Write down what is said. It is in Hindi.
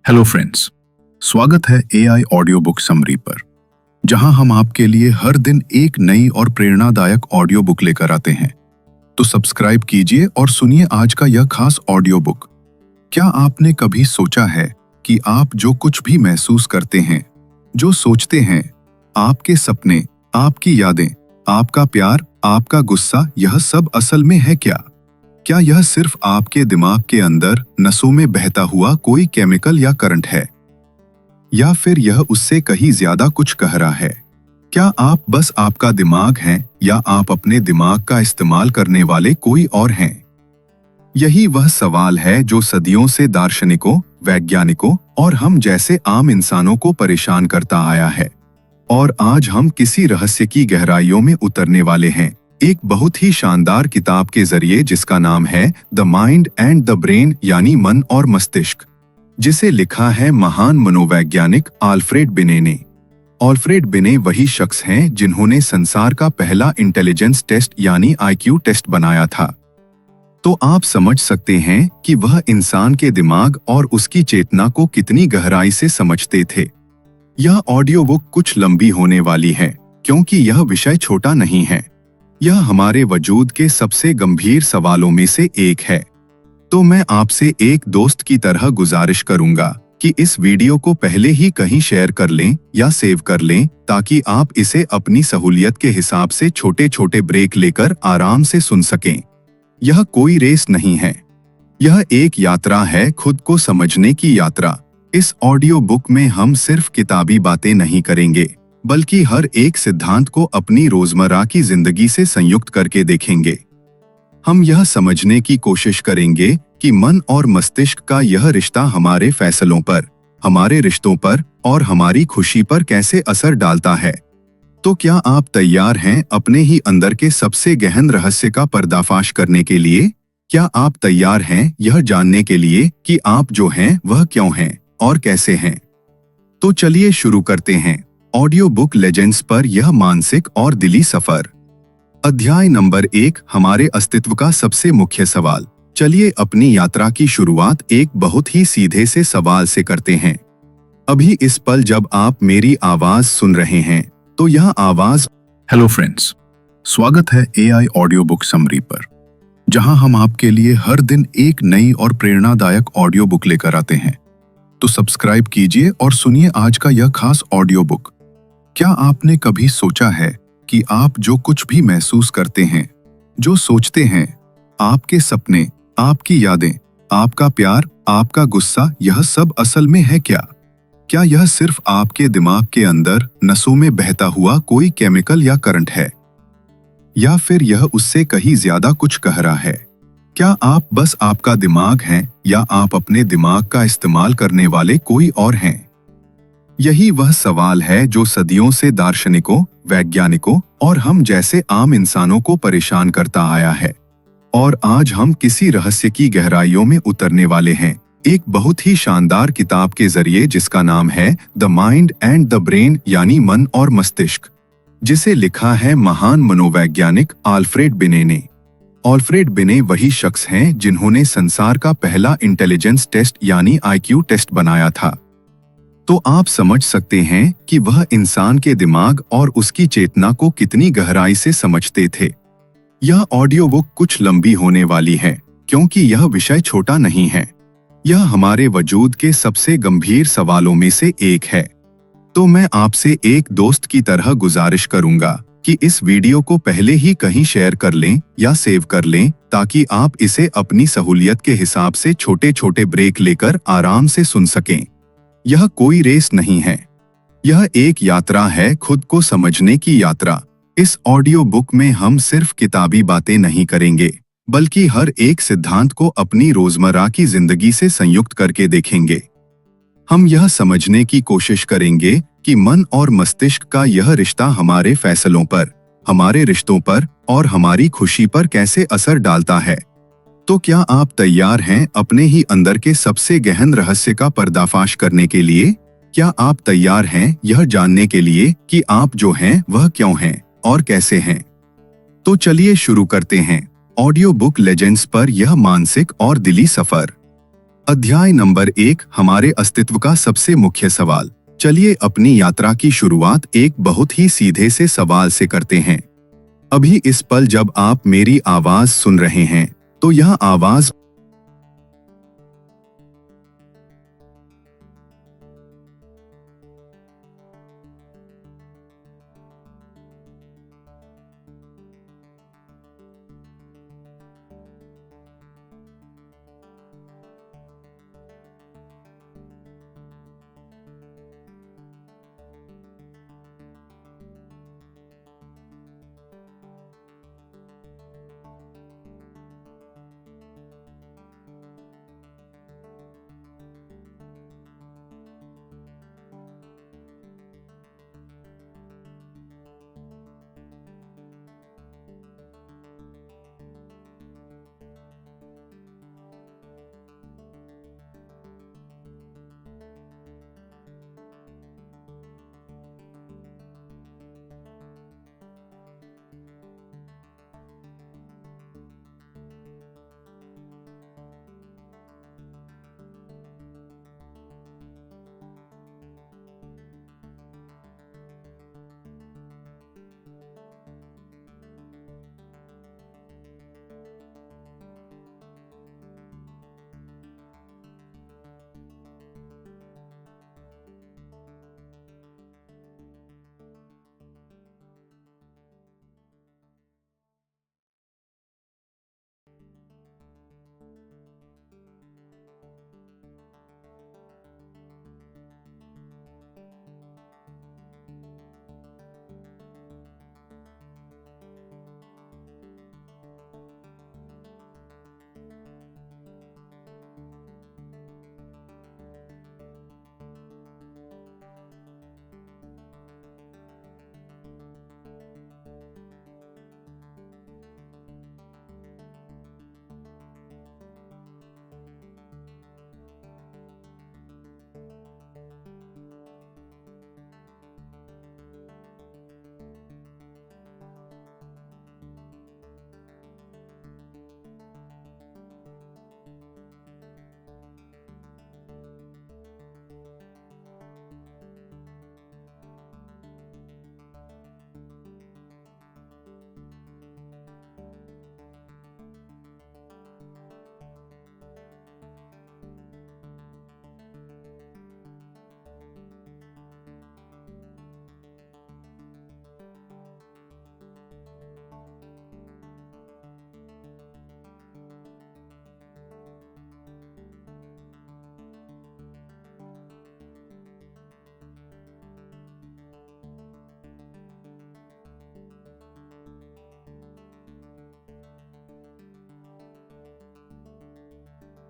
हेलो फ्रेंड्स, स्वागत है एआई ऑडियो बुक समरी पर, जहां हम आपके लिए हर दिन एक नई और प्रेरणादायक ऑडियो बुक लेकर आते हैं। तो सब्सक्राइब कीजिए और सुनिए आज का यह खास ऑडियो बुक। क्या आपने कभी सोचा है कि आप जो कुछ भी महसूस करते हैं, जो सोचते हैं, आपके सपने, आपकी यादें, आपका प्यार, आपका गुस्सा, यह सब असल में है क्या? क्या यह सिर्फ आपके दिमाग के अंदर नसों में बहता हुआ कोई केमिकल या करंट है, या फिर यह उससे कहीं ज्यादा कुछ कह रहा है? क्या आप बस आपका दिमाग हैं, या आप अपने दिमाग का इस्तेमाल करने वाले कोई और हैं? यही वह सवाल है जो सदियों से दार्शनिकों, वैज्ञानिकों और हम जैसे आम इंसानों को परेशान करता आया है। और आज हम किसी रहस्य की गहराइयों में उतरने वाले हैं, एक बहुत ही शानदार किताब के जरिए जिसका नाम है the mind and the brain, यानी मन और मस्तिष्क, जिसे लिखा है महान मनोवैज्ञानिक आल्फ्रेड बिने ने। आल्फ्रेड बिने वही शख्स हैं जिन्होंने संसार का पहला इंटेलिजेंस टेस्ट यानी आईक्यू टेस्ट बनाया था। तो आप समझ सकते हैं कि वह इंसान के दिमाग और उसकी चेतना को कितनी गहराई से समझते थे। यह ऑडियो बुक कुछ लंबी होने वाली है, क्योंकि यह विषय छोटा नहीं है। यह हमारे वजूद के सबसे गंभीर सवालों में से एक है। तो मैं आपसे एक दोस्त की तरह गुजारिश करूंगा कि इस वीडियो को पहले ही कहीं शेयर कर लें या सेव कर लें, ताकि आप इसे अपनी सहूलियत के हिसाब से छोटे छोटे ब्रेक लेकर आराम से सुन सकें। यह कोई रेस नहीं है, यह एक यात्रा है, खुद को समझने की यात्रा। इस ऑडियो बुक में हम सिर्फ किताबी बातें नहीं करेंगे, बल्कि हर एक सिद्धांत को अपनी रोजमर्रा की जिंदगी से संयुक्त करके देखेंगे। हम यह समझने की कोशिश करेंगे कि मन और मस्तिष्क का यह रिश्ता हमारे फैसलों पर, हमारे रिश्तों पर और हमारी खुशी पर कैसे असर डालता है। तो क्या आप तैयार हैं अपने ही अंदर के सबसे गहन रहस्य का पर्दाफाश करने के लिए? क्या आप तैयार हैं यह जानने के लिए कि आप जो हैं वह क्यों हैं और कैसे हैं? तो चलिए शुरू करते हैं ऑडियो बुक लेजेंड्स पर यह मानसिक और दिली सफर। अध्याय नंबर 1, हमारे अस्तित्व का सबसे मुख्य सवाल। चलिए अपनी यात्रा की शुरुआत एक बहुत ही सीधे से सवाल से करते हैं। अभी इस पल जब आप मेरी आवाज सुन रहे हैं, तो यह आवाज। हेलो फ्रेंड्स, स्वागत है एआई ऑडियो बुक समरी पर, जहां हम आपके लिए हर दिन एक नई और प्रेरणादायक ऑडियो बुक लेकर आते हैं। तो सब्सक्राइब कीजिए और सुनिए आज का यह खास ऑडियो बुक। क्या आपने कभी सोचा है कि आप जो कुछ भी महसूस करते हैं, जो सोचते हैं, आपके सपने, आपकी यादें, आपका प्यार, आपका गुस्सा, यह सब असल में है क्या? क्या यह सिर्फ आपके दिमाग के अंदर नसों में बहता हुआ कोई केमिकल या करंट है, या फिर यह उससे कहीं ज्यादा कुछ कह रहा है? क्या आप बस आपका दिमाग हैं, या आप अपने दिमाग का इस्तेमाल करने वाले कोई और हैं? यही वह सवाल है जो सदियों से दार्शनिकों, वैज्ञानिकों और हम जैसे आम इंसानों को परेशान करता आया है। और आज हम किसी रहस्य की गहराइयों में उतरने वाले हैं, एक बहुत ही शानदार किताब के जरिए जिसका नाम है the mind and the brain, यानी मन और मस्तिष्क, जिसे लिखा है महान मनोवैज्ञानिक आल्फ्रेड बिने ने। आल्फ्रेड बिने वही शख्स हैं जिन्होंने संसार का पहला इंटेलिजेंस टेस्ट यानी आईक्यू टेस्ट बनाया था। तो आप समझ सकते हैं कि वह इंसान के दिमाग और उसकी चेतना को कितनी गहराई से समझते थे। यह ऑडियो बुक कुछ लंबी होने वाली है, क्योंकि यह विषय छोटा नहीं है। यह हमारे वजूद के सबसे गंभीर सवालों में से एक है। तो मैं आपसे एक दोस्त की तरह गुजारिश करूंगा कि इस वीडियो को पहले ही कहीं शेयर कर लें या सेव कर लें, ताकि आप इसे अपनी सहूलियत के हिसाब से छोटे छोटे ब्रेक लेकर आराम से सुन सकें। यह कोई रेस नहीं है, यह एक यात्रा है, खुद को समझने की यात्रा। इस ऑडियो बुक में हम सिर्फ किताबी बातें नहीं करेंगे, बल्कि हर एक सिद्धांत को अपनी रोजमर्रा की जिंदगी से संयुक्त करके देखेंगे। हम यह समझने की कोशिश करेंगे कि मन और मस्तिष्क का यह रिश्ता हमारे फैसलों पर, हमारे रिश्तों पर और हमारी खुशी पर कैसे असर डालता है। तो क्या आप तैयार हैं अपने ही अंदर के सबसे गहन रहस्य का पर्दाफाश करने के लिए? क्या आप तैयार हैं यह जानने के लिए कि आप जो हैं वह क्यों हैं और कैसे हैं? तो चलिए शुरू करते हैं ऑडियो बुक लेजेंड्स पर यह मानसिक और दिली सफर। अध्याय नंबर 1, हमारे अस्तित्व का सबसे मुख्य सवाल। चलिए अपनी यात्रा की शुरुआत एक बहुत ही सीधे से सवाल से करते हैं। अभी इस पल जब आप मेरी आवाज सुन रहे हैं, तो यह आवाज